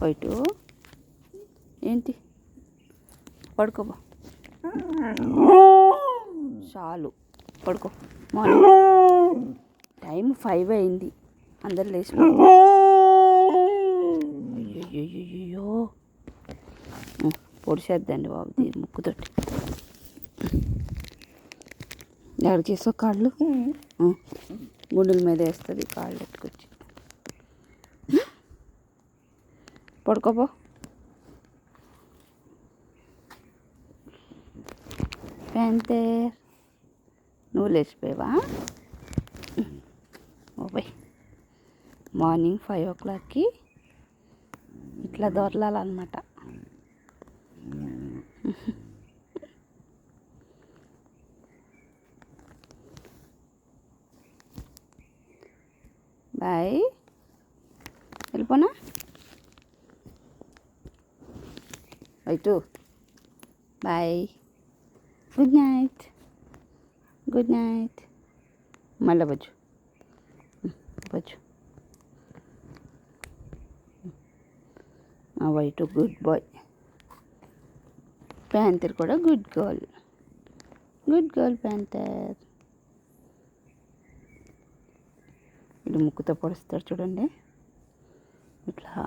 white ఏంటి పడుకోబా చాలు పడుకో మార్నింగ్ టైం 5 అయింది అందరు లేచి అయ్యో పొడిచేద్దండి బాబు దీని ముక్కుతోటి ఎక్కడికి వేసో కాళ్ళు గుండెల మీద వేస్తుంది కాళ్ళు ఎట్టుకొచ్చి పడుకోపో ప్యాంతర్ నువ్వు లేచిపోయావా ఓబోయ్ మార్నింగ్ 5 o'clockకి ఇట్లా దొరలాలన్నమాట బాయ్ వెళ్ళిపోనా రైటు బాయ్ గుడ్ నైట్ మళ్ళీ బజ్జు వైటు గుడ్ బాయ్ ప్యాంతర్ కూడా గుడ్ గర్ల్ ప్యాంతర్ ఇది ముక్కుతో పొడుస్తాడు చూడండి ఇట్లా